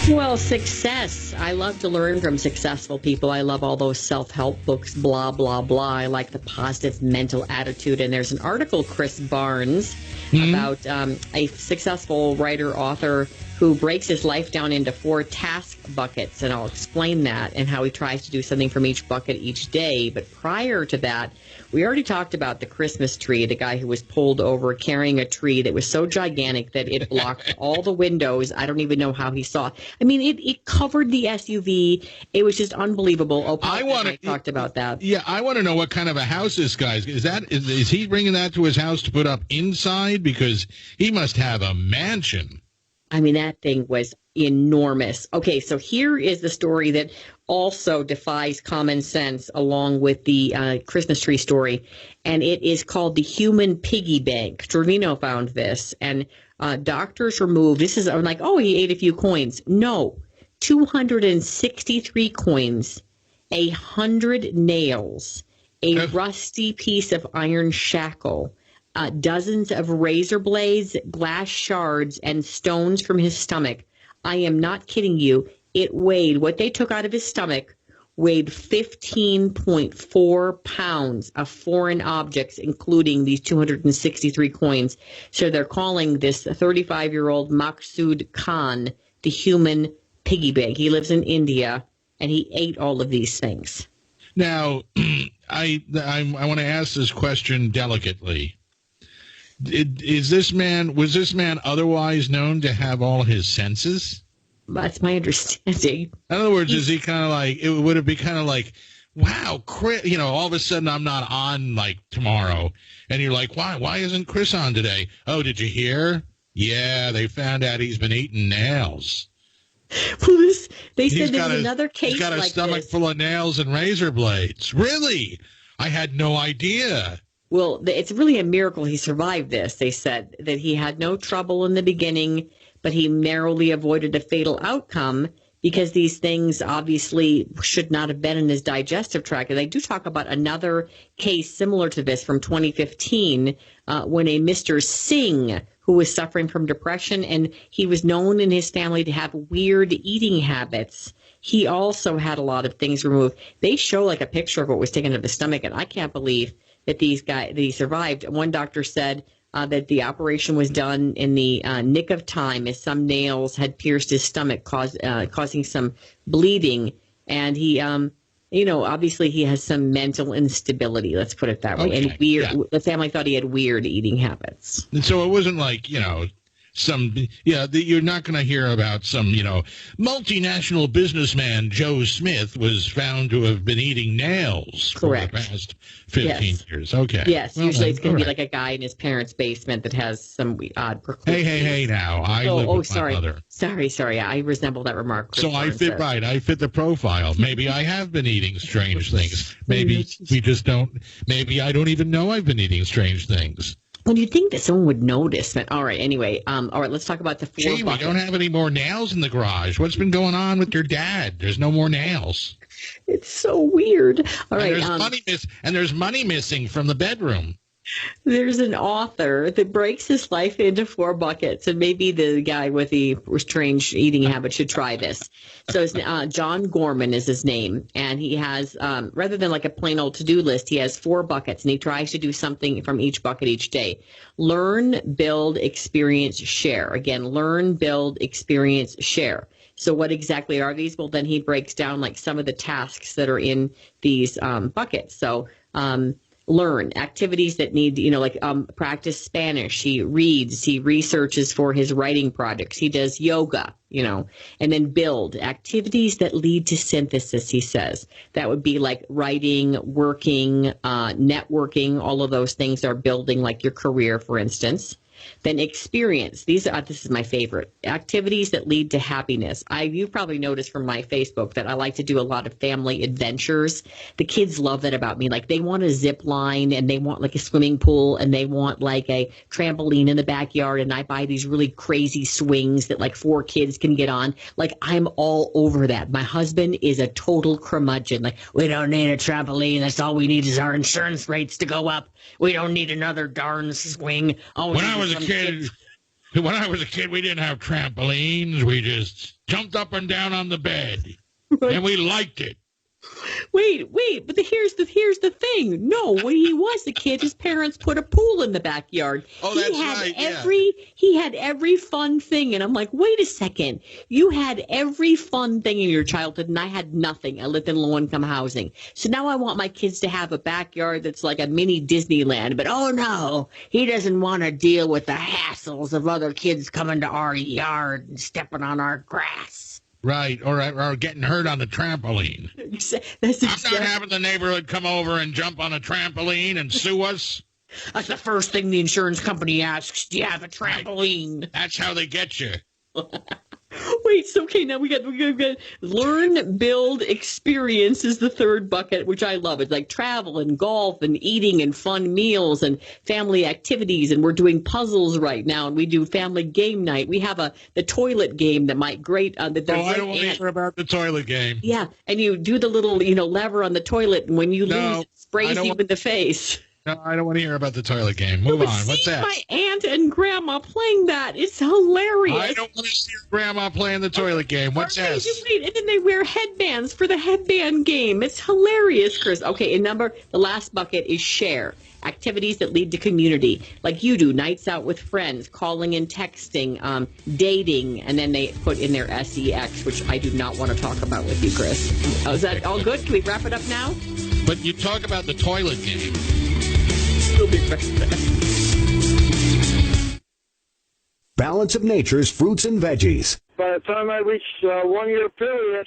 Well, success. I love to learn from successful people. I love all those self-help books, blah, blah, blah. I like the positive mental attitude. And there's an article, Chris Barnes, about a successful writer, author who breaks his life down into 4 task buckets. And I'll explain that and how he tries to do something from each bucket each day. But prior to that, we already talked about the Christmas tree, the guy who was pulled over carrying a tree that was so gigantic that it blocked all the windows. I don't even know how he saw. I mean, it covered the SUV. It was just unbelievable. Oh, I talked about that. Yeah, I want to know what kind of a house this guy's is he bringing that to his house to put up inside? Because he must have a mansion. I mean, that thing was enormous. Okay, so here is the story that also defies common sense along with the Christmas tree story, and it is called the human piggy bank. Trevino found this, and doctors removed, this is, I'm like, oh, he ate a few coins. No, 263 coins, 100 nails, a rusty piece of iron shackle, dozens of razor blades, glass shards, and stones from his stomach. I am not kidding you. It weighed, what they took out of his stomach weighed 15.4 pounds of foreign objects, including these 263 coins. So they're calling this 35-year-old Maksud Khan the human piggy bank. He lives in India, and he ate all of these things. Now, I want to ask this question delicately. Was this man otherwise known to have all his senses? That's my understanding. In other words, is he kind of like, it would it be kind of like, wow, Chris, all of a sudden I'm not on like tomorrow. And you're like, why isn't Chris on today? Oh, did you hear? Yeah, they found out he's been eating nails. Well, they said there's another case like this. He's got a stomach full of nails and razor blades. Really? I had no idea. Well, it's really a miracle he survived this. They said that he had no trouble in the beginning, but he narrowly avoided a fatal outcome because these things obviously should not have been in his digestive tract. And they do talk about another case similar to this from 2015 when a Mr. Singh, who was suffering from depression, and he was known in his family to have weird eating habits. He also had a lot of things removed. They show like a picture of what was taken out of his stomach, and I can't believe that he survived. One doctor said that the operation was done in the nick of time, as some nails had pierced his stomach, causing some bleeding. And he, obviously he has some mental instability. Let's put it that way. Okay, and the family thought he had weird eating habits. And so it wasn't like, you're not going to hear about some, multinational businessman Joe Smith was found to have been eating nails for the past 15 years. Okay. Yes, well, usually it's going to be like a guy in his parents' basement that has some odd proclivities. Hey, now. I live with my mother. Sorry. I resemble that remark. So I fit right. I fit the profile. Maybe I have been eating strange things. Maybe we just don't. Maybe I don't even know I've been eating strange things. Well, you'd think that someone would notice. But all right, anyway. All right, let's talk about the 4 buckets. We don't have any more nails in the garage. What's been going on with your dad? There's no more nails. It's so weird. All right. There's money missing from the bedroom. There's an author that breaks his life into 4 buckets, and maybe the guy with the strange eating habit should try this. So it's, John Gorman is his name, and he has, rather than like a plain old to-do list, he has 4 buckets, and he tries to do something from each bucket each day. Learn, build, experience, share. Again, learn, build, experience, share. So what exactly are these? Well, then he breaks down like some of the tasks that are in these buckets. So learn activities that need, practice Spanish. He reads, he researches for his writing projects. He does yoga, and then build activities that lead to synthesis. He says that would be like writing, working, networking. All of those things are building like your career, for instance. Then experience. This is my favorite. Activities that lead to happiness. You've probably noticed from my Facebook that I like to do a lot of family adventures. The kids love that about me. Like they want a zip line, and they want like a swimming pool, and they want like a trampoline in the backyard, and I buy these really crazy swings that like 4 kids can get on. Like I'm all over that. My husband is a total curmudgeon. Like, we don't need a trampoline. That's all we need is our insurance rates to go up. We don't need another darn swing. When I was a kid, we didn't have trampolines. We just jumped up and down on the bed, and we liked it. Wait, but here's the thing. No, when he was a kid, his parents put a pool in the backyard. Oh, that's right. He had every fun thing, and I'm like, wait a second. You had every fun thing in your childhood, and I had nothing. I lived in low-income housing, so now I want my kids to have a backyard that's like a mini Disneyland. But oh no, he doesn't want to deal with the hassles of other kids coming to our yard and stepping on our grass. Right, or getting hurt on the trampoline. I'm not having the neighborhood come over and jump on a trampoline and sue us. That's the first thing the insurance company asks. Do you have a trampoline? Right. That's how they get you. Wait, so okay, now we got learn, build, experience is the third bucket, which I love. It's like travel and golf and eating and fun meals and family activities, and we're doing puzzles right now, and we do family game night. We have the toilet game that might grate. I don't want to hear about the toilet game. Yeah, and you do the little lever on the toilet, and when you lose, it sprays you in the face. No, I don't want to hear about the toilet game. Move on. What's that? My aunt and grandma playing that. It's hilarious. I don't want to see your grandma playing the toilet game. What's that? Wait, and then they wear headbands for the headband game. It's hilarious, Chris. Okay, and the last bucket is share. Activities that lead to community, like you do, nights out with friends, calling and texting, dating, and then they put in their sex, which I do not want to talk about with you, Chris. Oh, is that all good? Can we wrap it up now? But you talk about the toilet game. We'll be right back. Balance of Nature's fruits and veggies. By the time I reached 1 year period,